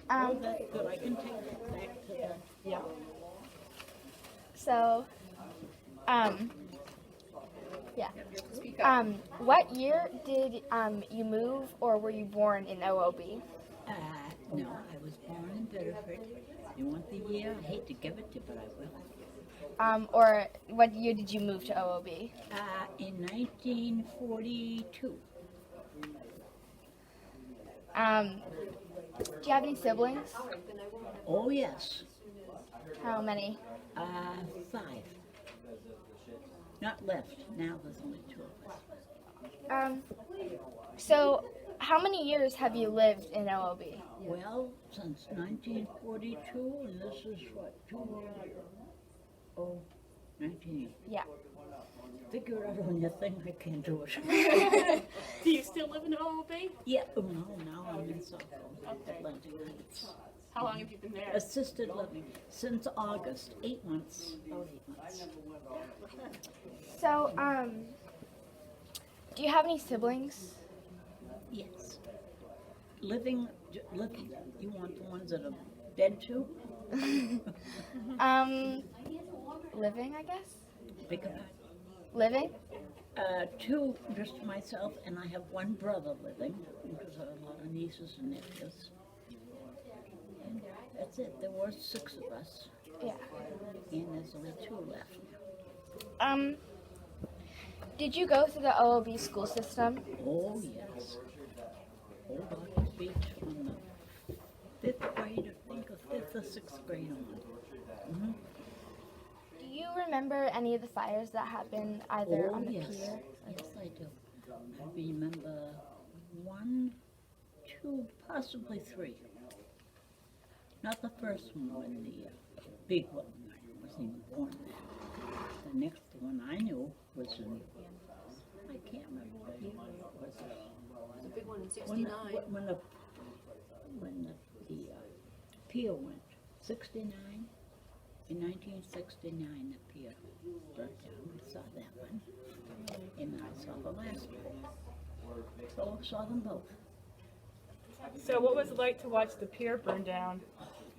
Oh, that's good. I can take that back to the, yeah. So, um, yeah. Speak up. What year did you move or were you born in OOB? No, I was born in Bedford. You want the year? I hate to give it to you, but I will. Or what year did you move to OOB? In 1942. Do you have any siblings? Oh, yes. How many? 5. Not left. Now there's only 2 of us. So how many years have you lived in OOB? Well, since 1942, and this is what, 19. Yeah. Figure out on your thing, I can't do it. Do you still live in OOB? Yeah, oh no, now I'm in Suffolk, Atlantic Heights. How long have you been there? Assisted living, since August, 8 months, about 8 months. So, do you have any siblings? Yes. Living, you want the ones that are dead too? Living, I guess? Bigger. Living? 2, just myself, and I have 1 brother living, because I have a lot of nieces and nephews. And that's it, there were 6 of us, Yeah. and there's only 2 left. Did you go through the OOB school system? Oh, yes. Old Rocky Beach from the 5th grade, I think, or 5th or 6th grade on. Do you remember any of the fires that happened either Oh, on the yes. pier? Yes, I do. I remember 1, 2, possibly 3. Not the first one, when the big one, I wasn't even born then. The next one I knew was in, I can't remember what year it was. The big one in When 69. the pier went, 69, in 1969 the pier burnt down. I saw that one, and I saw the last one. So I saw them both. So what was it like to watch the pier burn down?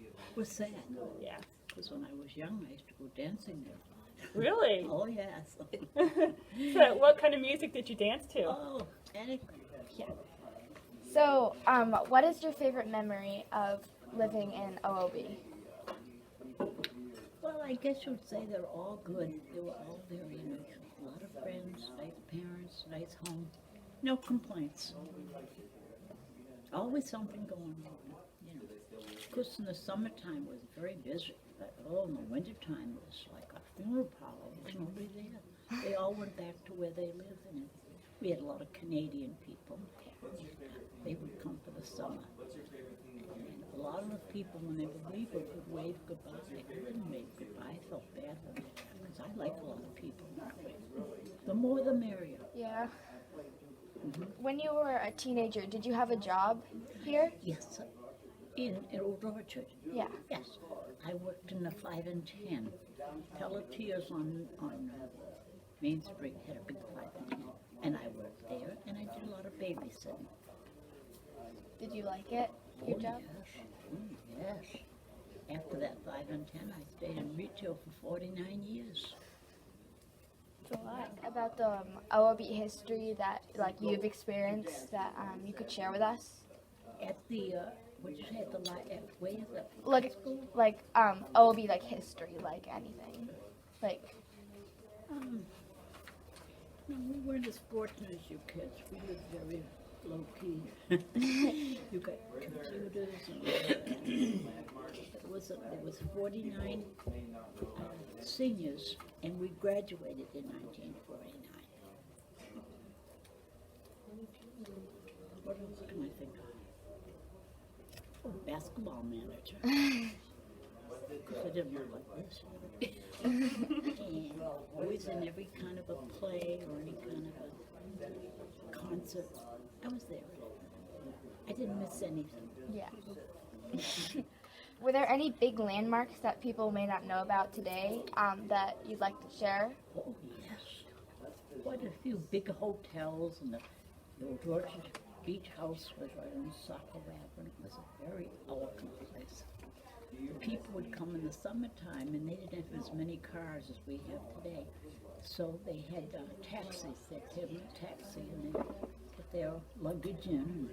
It was sad, Yeah. because when I was young I used to go dancing there. Really? Oh yes. So what kind of music did you dance to? Oh, anything. Yeah. So, what is your favorite memory of living in OOB? Well, I guess you'd say they're all good. They were all very nice. A lot of friends, nice parents, nice home. No complaints. Always something going on, you know. Of course, in the summertime it was very busy. But, in the wintertime it was like a funeral parlor. There was nobody there. They all went back to where they lived. And we had a lot of Canadian people. They would come for the summer. And a lot of the people, when they would leave, would wave goodbye. I didn't wave goodbye. I felt bad for them because I like a lot of people. The more the merrier. Yeah. When you were a teenager, did you have a job here? Yes, in Old Orchard. Yeah. Yes, I worked in the 5 and 10. Pelletiers on Main Street had a big 5 and 10. And I worked there, and I did a lot of babysitting. Did you like it, your job? Yes. Yes. After that 5 and 10, I stayed in retail for 49 years. It's a lot about the OOB history that like you've experienced that you could share with us. At the, what'd you say, at the, where is that? Like, OOB like history, like anything, like. No, we weren't as fortunate as you kids. We lived very low key. You got computers and there was 49 seniors, and we graduated in 1949. What else can I think of? Oh, basketball manager. Because I didn't look like this. And always in every kind of a play or any kind of a concert. I was there. I didn't miss anything. Yeah. Were there any big landmarks that people may not know about today that you'd like to share? Oh, yes. Quite a few big hotels and the Old Orchard Each house was right on Saco Avenue. It was a very elegant place. The people would come in the summertime, and they didn't have as many cars as we have today. So they had taxis. They'd give them a taxi, and they'd put their luggage in, and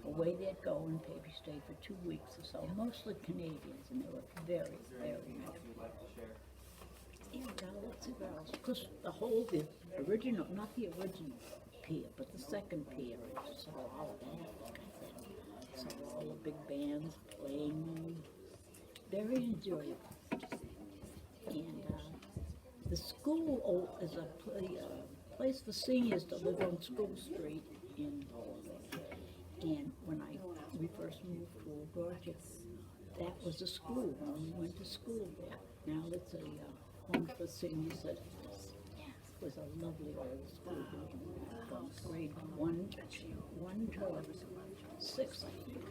away they'd go and maybe stay for 2 weeks or so. Mostly Canadians, and they were very, very nice. And lots of girls. Because the original, not the original pier, but the second pier, it's all that, like I said. So all the big bands playing, very enjoyable. And the school is a place for seniors to live on School Street in Baltimore. And when we first moved to Old Orchard, that was a school, and we went to school there. Now it's a home for senior citizens. It was a lovely old school building from grade 1 to 6, I think.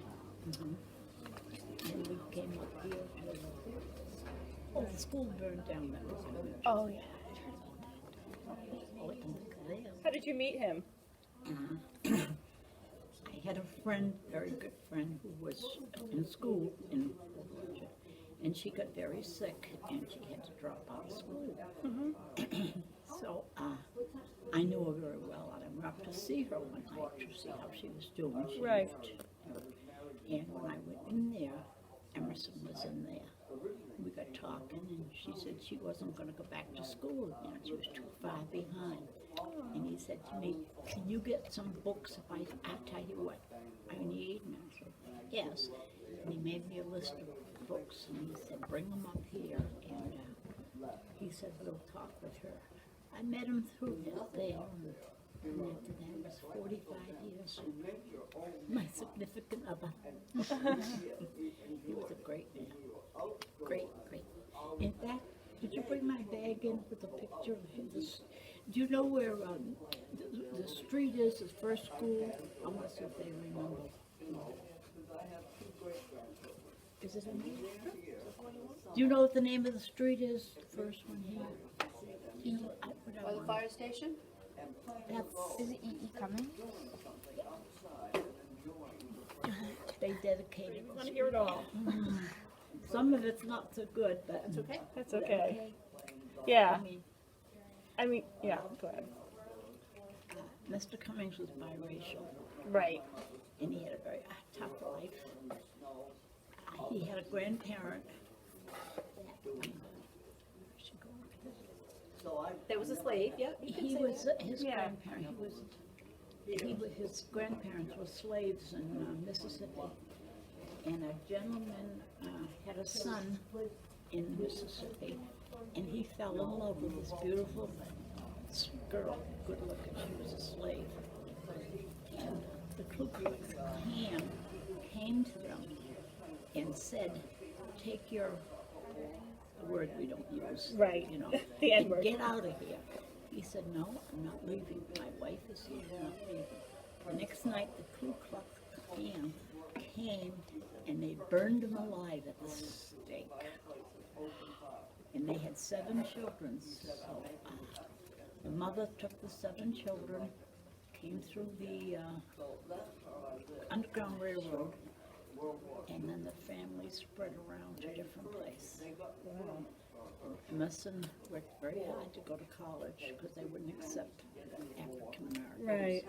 And we came up here to, the school burned down. That was good. Oh, yeah. Oh, and look at this. How did you meet him? I had a friend, very good friend, who was in school in Georgia, and she got very sick, and she had to drop out of school. So I knew her very well, and I went up to see her one night to see how she was doing. She Right. And when I went in there, Emerson was in there. We got talking, and she said she wasn't going to go back to school again. She was too far behind. And he said to me, "Can you get some books if I tell you what I need?" And I said, "Yes." And he made me a list of books, and he said, "Bring them up here." And he said, "We'll talk with her." I met him through there, and after that it was 45 years. My significant other. He was a great man. Great. In fact, did you bring my bag in with a picture of him? Do you know where the street is, the first school? I want to see if they remember. Is it in here? Do you know what the name of the street is, the first one here? You know, By the fire station? Is it E.E. Cummings? They dedicated I want to hear it all. Some of it's not so good, but It's okay. That's okay. Yeah. I mean, Yeah, go ahead. Mr. Cummings was biracial, Right. and he had a very tough life. He had a grandparent. There was a slave, yep. He was his Yeah. grandparent. His grandparents were slaves in Mississippi, and a gentleman had a son in Mississippi, and he fell in love with this beautiful girl, good looking. She was a slave, and the Ku Klux Klan came to them and said, "Take your," the word we don't use, Right. you know, The and N-word. get out of here. He said, "No, I'm not leaving. My wife is here. I'm not leaving." The next night, the Ku Klux Klan came and they burned him alive at the stake. And they had 7 children. So the mother took the 7 children, came through the Underground Railroad, and then the family spread around to different places. Emerson worked very hard to go to college because they wouldn't accept African Americans. Right.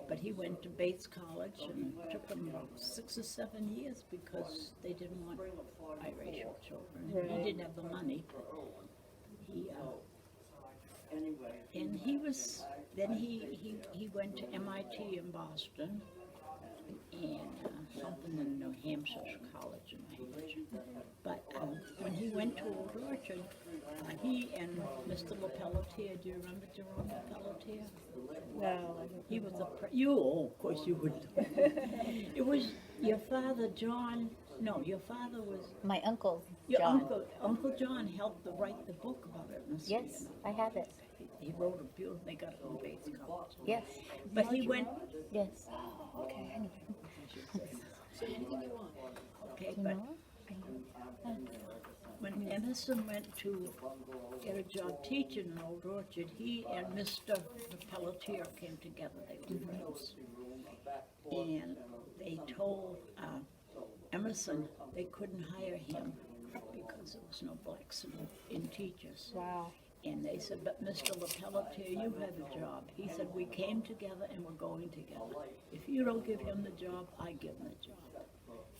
But he went to Bates College, and it took him about 6 or 7 years because they didn't want biracial children. Right. He didn't have the money. He and he was then he went to MIT in Boston and something in New Hampshire College in New Hampshire. But when he went to Old Orchard, he and Mr. LaPelletier, do you remember Jerome LaPelletier? No. He was of course you would. It was your father, John. No, your father was. My uncle, Your John. Uncle John helped to write the book about it. Yes, I have it. He wrote a beautiful. They got it from Bates College. Yes, But he went. yes. Okay. So anything you want. Okay, You but know? when Emerson went to get a job teaching in Old Orchard, he and Mr. Pelletier came together. They were friends. and they told Emerson they couldn't hire him because there was no blacks in teachers. Wow. And they said, but Mr. LaPelletier, you have a job. He said, we came together and we're going together. If you don't give him the job, I give him the job.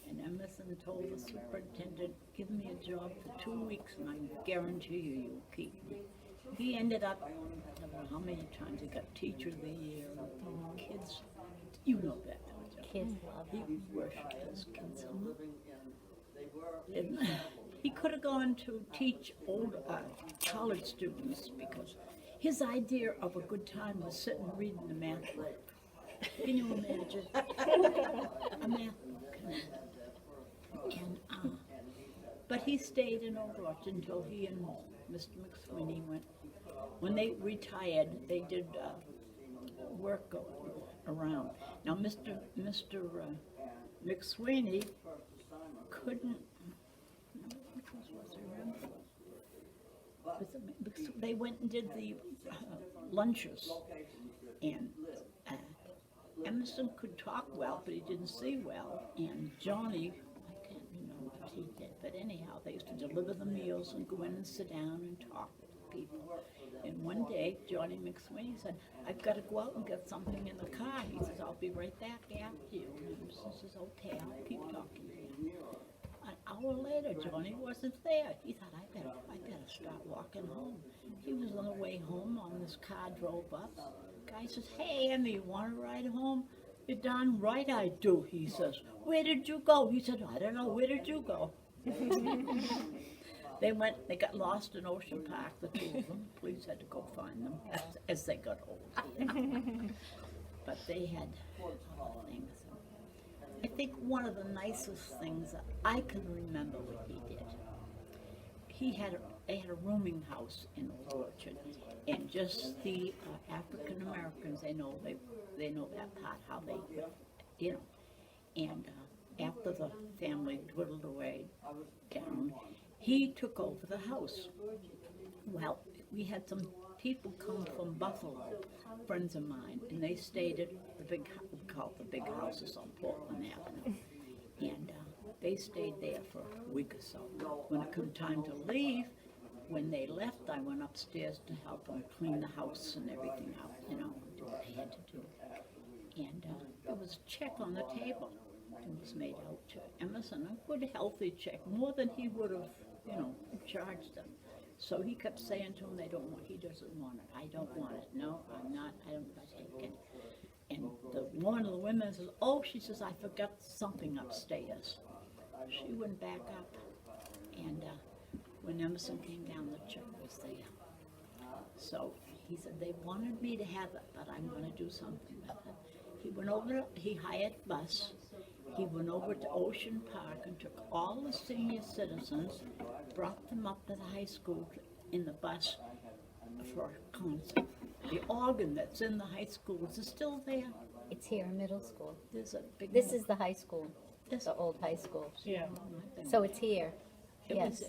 And Emerson told the superintendent, give me a job for 2 weeks and I guarantee you'll keep me. He ended up, I don't know how many times he got Teacher of the Year, and kids, you know that. Kids love He him. worshipped his kids. And he could have gone to teach old college students because his idea of a good time was sitting reading the math book. Can you imagine? A math book. And, but he stayed in Overwatch until he and Mr. McSweeney went. When they retired, they did work around. Now, Mr. McSweeney couldn't. They went and did the lunches, and Emerson could talk well, but he didn't see well. And Johnny, I can't remember what he did, but anyhow, they used to deliver the meals and go in and sit down and talk with people. And one day, Johnny McSweeney said, I've got to go out and get something in the car. He says, I'll be right back after you. And Emerson says, okay, I'll keep talking to you. An hour later, Johnny wasn't there. He thought, I better start walking home. He was on the way home on this car, drove up. Guy says, hey, Emmy, you want to ride home? You're darn right I do, he says. Where did you go? He said, I don't know, where did you go? They got lost in Ocean Park, the two of them. Police had to go find them as they got old. But they had other things. I think one of the nicest things that I can remember what he did, they had a rooming house in Old Orchard, and just the African Americans, they know that part, how they, you know, and after the family dwindled away down, he took over the house. Well, we had some people come from Buffalo, friends of mine, and they stayed at the big, we call it the big houses on Portland Avenue. And they stayed there for a week or so. When it came time to leave, when they left, I went upstairs to help them clean the house and everything out, you know, do what they had to do. And there was a check on the table. It was made out to Emerson, a good healthy check, more than he would have, you know, charged them. So he kept saying to him, he doesn't want it. I don't want it. No, I'm not, I don't take it. And one of the women says, oh, she says, I forgot something upstairs. She went back up, and when Emerson came down, the check was there. So he said, they wanted me to have it, but I'm going to do something with it. He went over, he hired a bus. He went over to Ocean Park and took all the senior citizens, brought them up to the high school in the bus for a concert. The organ that's in the high school, is it still there? It's here in middle school. There's a big. This is the high school, This- the old high school. Yeah. So it's here. It Yes.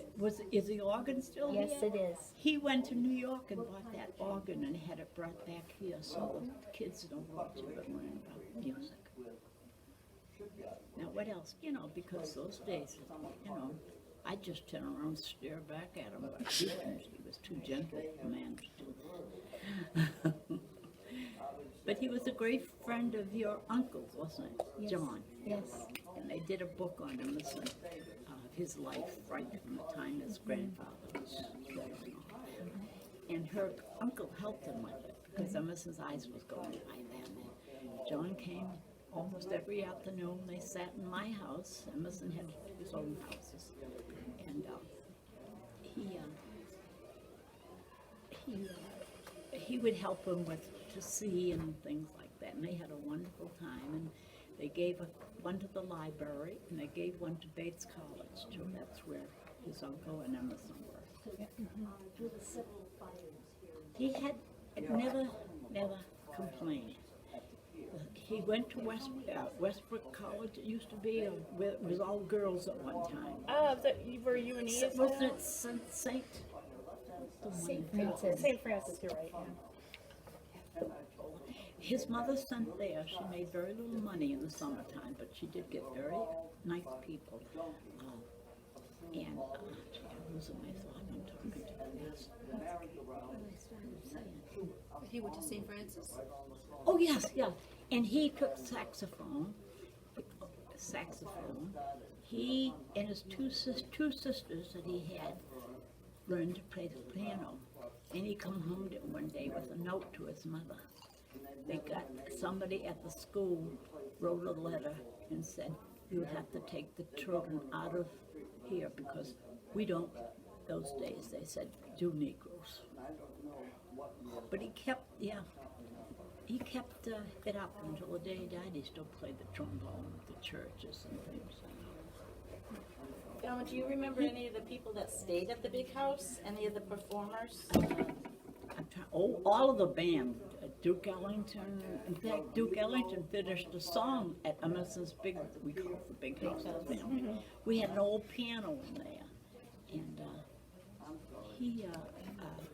is the organ still here? Yes, it is. He went to New York and bought that organ and had it brought back here so the kids don't watch it and learn about music. Now what else? You know, because those days, you know, I'd just turn around and stare back at him, but he was too gentle a man to do that. But he was a great friend of your uncle's, wasn't it? Yes. John. Yes. And they did a book on him, his life, right from the time his grandfather was killed and all. And her uncle helped him with it, because Emerson's eyes was going by then. And John came almost every afternoon. They sat in my house. Emerson had his own houses. And he would help him to see and things like that. And they had a wonderful time. And they gave one to the library, and they gave one to Bates College too. That's where his uncle and Emerson were. He had never complained. He went to Westbrook College. It used to be it was all girls at one time. Oh, were you and Edith? Wasn't it St. St. Francis. St. Francis, you're right. Yeah. his mother sent there. She made very little money in the summertime, but she did get very nice people. Gee, I'm losing my thought. I'm talking too fast. He went to St. Francis? Oh yes, yeah. And he took saxophone. He and his two sisters that he had learned to play the piano. And he come home one day with a note to his mother. They got somebody at the school wrote a letter and said, "You have to take the children out of here because we don't." Those days they said do Negroes. But he kept it up until the day he died. He still played the trombone at the churches and things. Velma, do you remember any of the people that stayed at the big house? Any of the performers? All of the band. Duke Ellington. In fact, Duke Ellington finished a song at Emerson's we call it the big house of the family. We had an old piano in there, and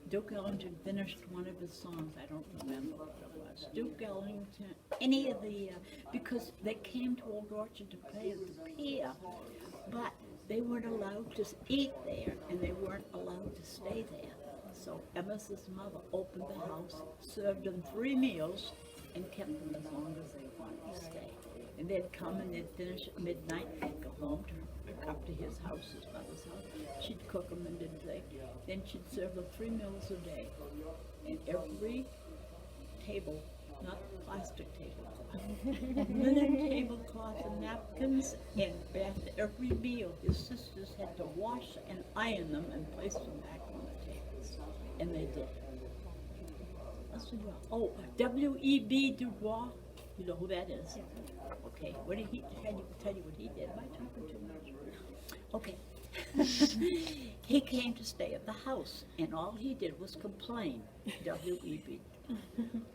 Duke Ellington finished one of his songs. I don't remember what it was. Duke Ellington, any of the, because they came to Old Orchard to play at the pier, but they weren't allowed to eat there, and they weren't allowed to stay there. So Emerson's mother opened the house, served them 3 meals, and kept them as long as they wanted to stay. And they'd come and they'd finish at midnight, they'd go home to up to his house, his mother's house. She'd cook them and didn't they? Then she'd serve them 3 meals a day. And every table, not plastic tablecloth, linen tablecloth and napkins, and after every meal, his sisters had to wash and iron them and place them back on the tables. And they did. Oh, W.E.B. Du Bois, you know who that is? Okay, what did he tell you what he did? Am I talking too much? Okay. He came to stay at the house, and all he did was complain. W.E.B.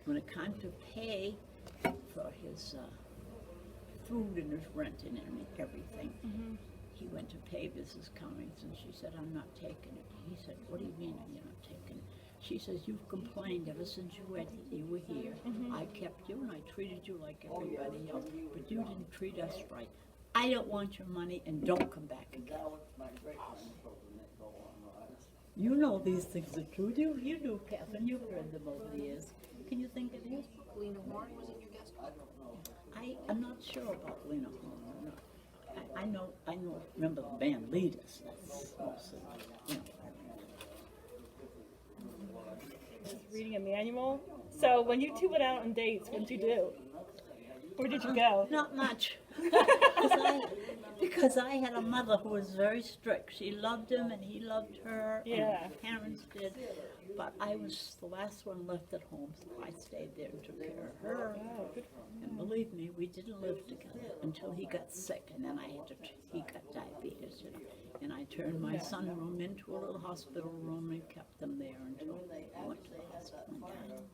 When it came to pay for his food and his rent and everything, he went to pay Mrs. Cummings, and she said, "I'm not taking it." He said, "What do you mean you're not taking it?" She says, "You've complained ever since you were here. I kept you and I treated you like everybody else, but you didn't treat us right. I don't want your money and don't come back again." You know these things are true. You do, Catherine. You've heard them over the years. Can you think of these? Lena Horne was in your guest book? I'm not sure about Lena Horne. I know. Remember the band leaders. That's mostly, you know. Reading a manual. So when you two went out on dates, what did you do? Where did you go? Not much. Because I had a mother who was very strict. She loved him and he loved her. Yeah. And my parents did. But I was the last one left at home, so I stayed there and took care of her. Oh, good for you. And believe me, we didn't live together until he got sick, and then he got diabetes, you know. And I turned my sunroom into a little hospital room and kept them there until they went to the hospital and died.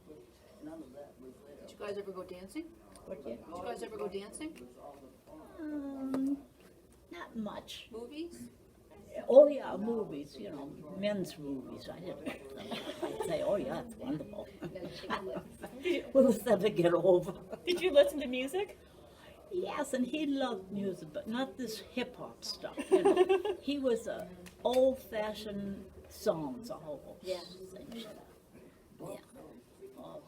Did you guys ever go dancing? But yeah, Did you guys ever go dancing? not much. Movies? Oh yeah, movies, you know, men's movies. I didn't like them. I'd say, "Oh yeah, it's wonderful." Will this ever get over? Did you listen to music? Yes, and he loved music, but not this hip hop stuff. You know, he was a old-fashioned songs, a whole thing. Yeah, of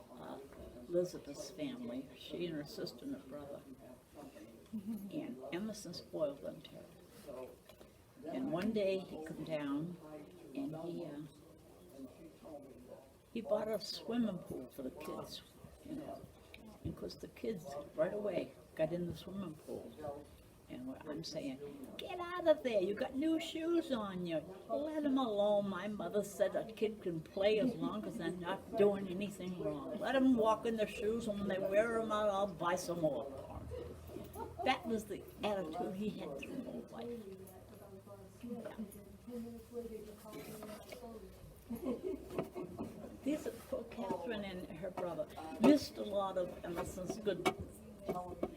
Elizabeth's family. She and her sister and her brother, and Emerson spoiled them too. And one day he come down, and he bought a swimming pool for the kids, you know. And of course the kids right away got in the swimming pool. And I'm saying, "Get out of there, you got new shoes on you. Let them alone." My mother said a kid can play as long as they're not doing anything wrong. Let them walk in their shoes, and when they wear them out, I'll buy some more for them. That was the attitude he had through whole life. These are poor Catherine and her brother missed a lot of Emerson's good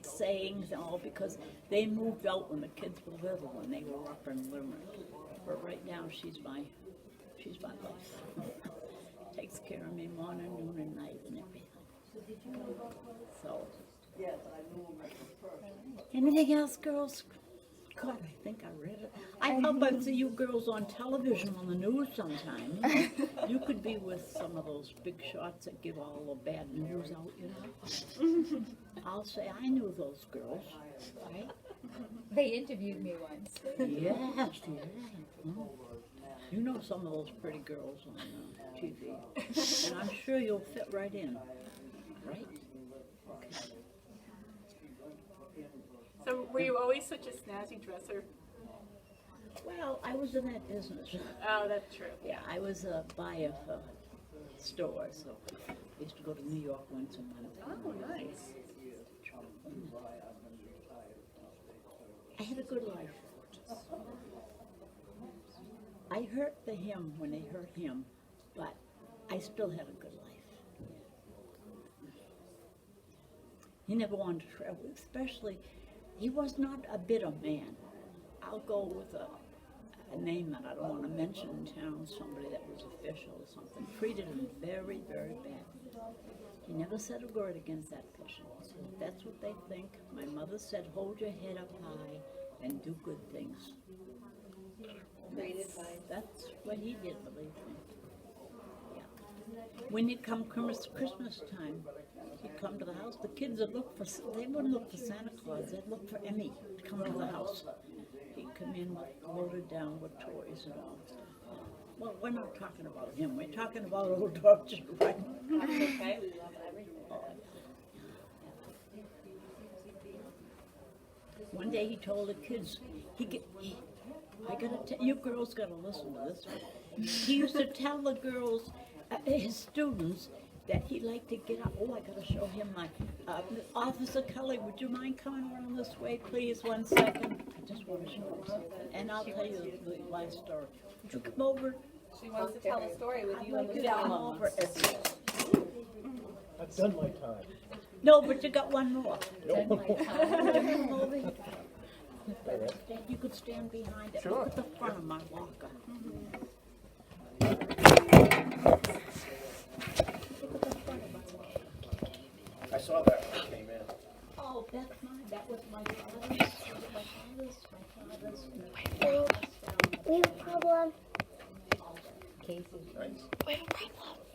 sayings and all because they moved out when the kids were little and they were up in Limerick. But right now she's my life. Takes care of me morning, noon, and night and everything. So. Anything else, girls? God, I think I read it. I hope I see you girls on television on the news sometime. You could be with some of those big shots that give all the bad news out, you know? I'll say I knew those girls, right? They interviewed me once. Yes, yeah. Mm. You know some of those pretty girls on TV. And I'm sure you'll fit right in, right? Okay. So were you always such a snazzy dresser? Well, I was in that business. Oh, that's true. Yeah, I was a buyer for stores, so I used to go to New York once a month. Oh, nice. I had a good life. I hurt for him when they hurt him, but I still had a good life. He never wanted to travel, especially, he was not a bitter man. I'll go with a name that I don't want to mention in town, somebody that was official or something, treated him very, very badly. He never said a word against that person. So if that's what they think, my mother said, hold your head up high and do good things. That's what he did, believe me. Yeah. When it come Christmas time, he'd come to the house. The kids would look for, they wouldn't look for Santa Claus, they'd look for Emmy to come to the house. He'd come in loaded down with toys and all. Well, we're not talking about him, we're talking about old Dodger, right? Okay. One day he told the kids, I gotta tell you girls gotta listen to this one. He used to tell the girls, his students, that he liked to get up. Oh, I gotta show him my, Officer Kelly, would you mind coming around this way, please, 1 second? I just want to show you something, and I'll tell you the last story. Would you come over? She wants to tell a story with I'd you and like you to come over. I've done my time. No, but you got one more. Done my time. Come over here. You could stand behind it. Look at the front of my walker. Look at the front of my walker. I saw that when I came in. Oh, that's mine. That was my father's. My father's. We have a problem. Casey. Nice. We have a problem.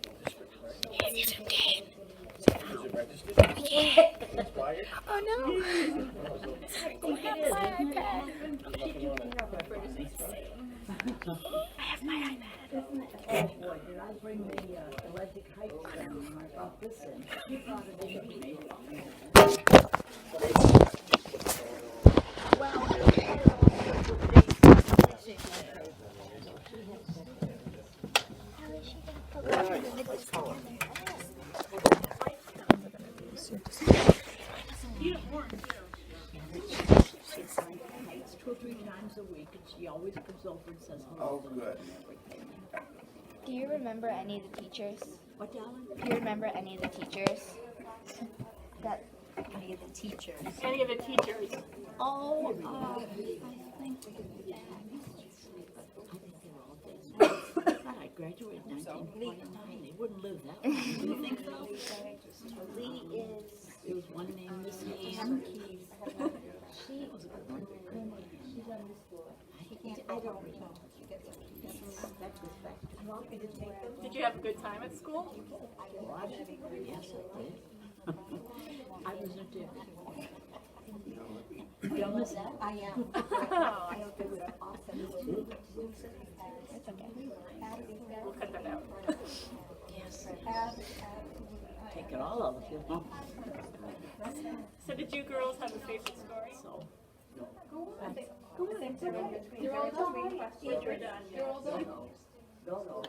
Is it registered? Expired? Oh no. I think it is. I have my iPad. Oh boy, did I bring the electric heights down when I brought this in? She brought it in to me. She signs heights 2 or 3 times a week, and she always comes over and says hello. Oh, good. Do you remember any of the teachers? What, darling? Do you remember any of the teachers? That Any of the teachers. Any of the teachers? Oh, I think God, I graduated in 1929. They wouldn't live that long. Do you think so? Lee is, There was one named Miss Ann. She was a good one. I don't know. That's respect. Did you have a good time at school? Yes, I did. I was a dick. Don't miss that? I am. Oh, I hope it was awesome. it's okay. we'll cut that out. Yes. Take it all of you, huh? So did you girls have a favorite story? So, You're all done. You're all done. no.